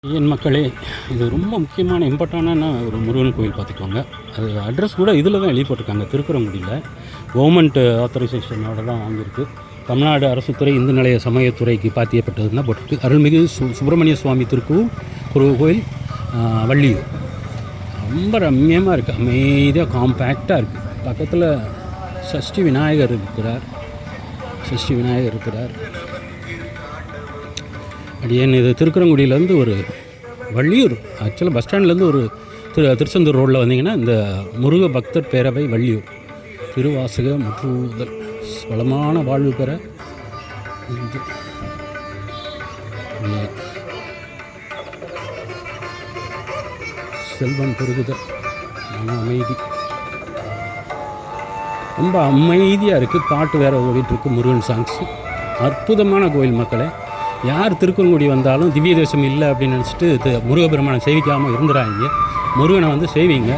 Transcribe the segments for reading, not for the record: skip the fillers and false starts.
என் மக்களே, இது ரொம்ப முக்கியமான இம்பார்ட்டண்டான ஒரு முருகன் கோயில் பார்த்துக்கோங்க. அது அட்ரஸ் கூட இதில் தான் எழுதி போட்டிருக்காங்க, திருக்குறங்குடியில். கவர்மெண்ட் ஆத்தரைசேஷனோட தான் வாங்கியிருக்கு. தமிழ்நாடு அரசு துறை இந்து நிலைய சமயத்துறைக்கு பாத்தியப்பட்டதுன்னு தான் போட்டிருக்கு. அருள்மிகு சுப்பிரமணிய சுவாமி கோயில் வள்ளியூர். ரொம்ப ரம்மியமாக இருக்குது, அமைதியாக காம்பேக்டாக இருக்குது. பக்கத்தில் சஷ்டி விநாயகர் இருக்கிறார். அடியேன் இது திருக்குறங்குடியிலேருந்து ஒரு வள்ளியூர், ஆக்சுவலாக பஸ் ஸ்டாண்ட்லேருந்து ஒரு திருச்செந்தூர் ரோட்டில் வந்தீங்கன்னா இந்த முருக பக்தர் பேரவை வள்ளியூர் திருவாசக முற்றுதல் வளமான வாழ்வு பெற செல்வம் பெருகுதல் மன அமைதி. ரொம்ப அமைதியாக இருக்குது. பாட்டு வேறு ஓடிட்டுருக்கு, முருகன் சாங்ஸு. அற்புதமான கோயில் மக்களே. யார் திருக்குறங்குடி வந்தாலும் திவ்ய தேசம் இல்லை அப்படின்னு நினச்சிட்டு முருகப்பெருமானை சேவிக்காமல் இருந்துறாங்க. முருகனை வந்து செய்வீங்க.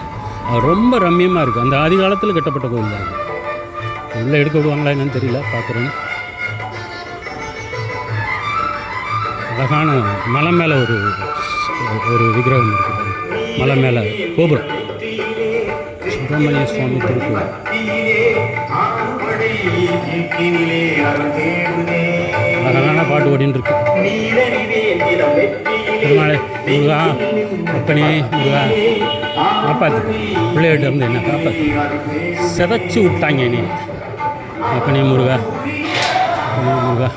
ரொம்ப ரம்மியமாக இருக்குது. அந்த ஆதி காலத்தில் கட்டப்பட்ட கோயில் தான். உள்ளே எடுக்க விடுவாங்களா என்னன்னு தெரியல, பார்க்குறேன். அழகான மலை மேலே ஒரு விக்கிரகம் இருக்குது. மலை மேலே கோபுரம். சுப்பிரமணிய சுவாமி திருக்கோயில். அழகான பாட்டு ஓடின்னு இருக்கு. பெருமாளே முருகா, அப்பனே முருகா, காப்பாற்று, பிள்ளைகிட்ட இருந்து என்ன காப்பாற்று, செதைச்சி விட்டாங்க நீ. அப்பனே முருகா, முருகா.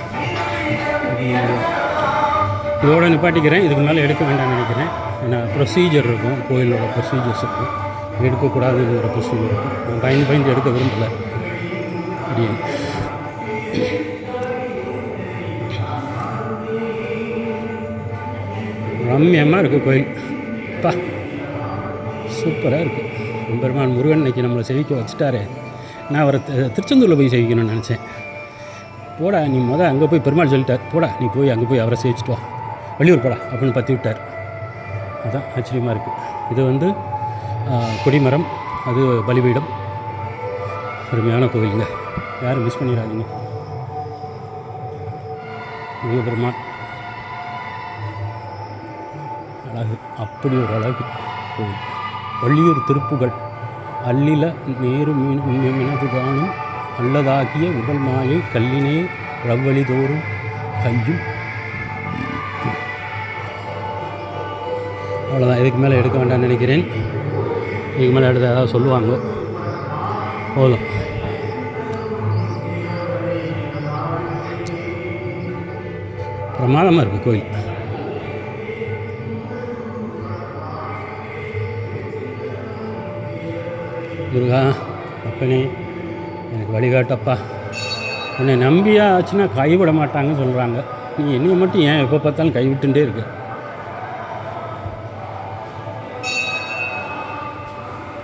இதோடு நிப்பாட்டிக்கிறேன். இதுக்கு மேலே எடுக்க வேண்டாம்னு நினைக்கிறேன். ஏன்னா ப்ரொசீஜர் இருக்கும், கோயிலோட ப்ரொசீஜர்ஸ் இருக்கும். எடுக்கக்கூடாதுங்கிற ப்ரொசீஜர் இருக்கும். நான் பயந்து எடுக்க விரும்பலை. அப்படியே ரம்மியமாக இருக்குது கோயில். பா, சூப்பராக இருக்குது. பெருமான் முருகன் இன்னைக்கு நம்மளை செவிக்க வச்சுட்டாரே. நான் அவரை திருச்செந்தூரில் போய் செவிக்கணும்னு நினச்சேன். போடா நீ அங்கே போய் பெருமாள் சொல்லிட்டார், போடா நீ போய் அங்கே போய் அவரை சேவிச்சிட்டு வா, வள்ளியூர் போடா அப்படின்னு பற்றி விட்டார். அதுதான் ஆச்சரியமாக இருக்குது. இது வந்து கொடிமரம், அது பலிபீடம். அருமையான கோயிலுங்க, யாரும் மிஸ் பண்ணிடாதீங்க. பெருமாள் அழகு, அப்படி ஒரு அழகு கோயில். வள்ளியூர் திருப்புகள் அல்லில நேரு மினதுதானும் அல்லதாகிய உடல் மாயை கல்லினே ரவ்வழிதோறும் கையும். அவ்வளோதான். இதுக்கு மேலே எடுக்க வேண்டாம்னு நினைக்கிறேன். இதுக்கு மேலே எடுத்து ஏதாவது சொல்லுவாங்க, போதும். பிரமாதமாக இருக்குது கோயில். முருகா, அப்பனே எனக்கு வழிகாட்டப்பா. என்னை நம்பியா ஆச்சுன்னா கைவிட மாட்டாங்கன்னு சொல்கிறாங்க. நீ என்னையை மட்டும் ஏன் எப்போ பார்த்தாலும் கைவிட்டுட்டே இருக்கு.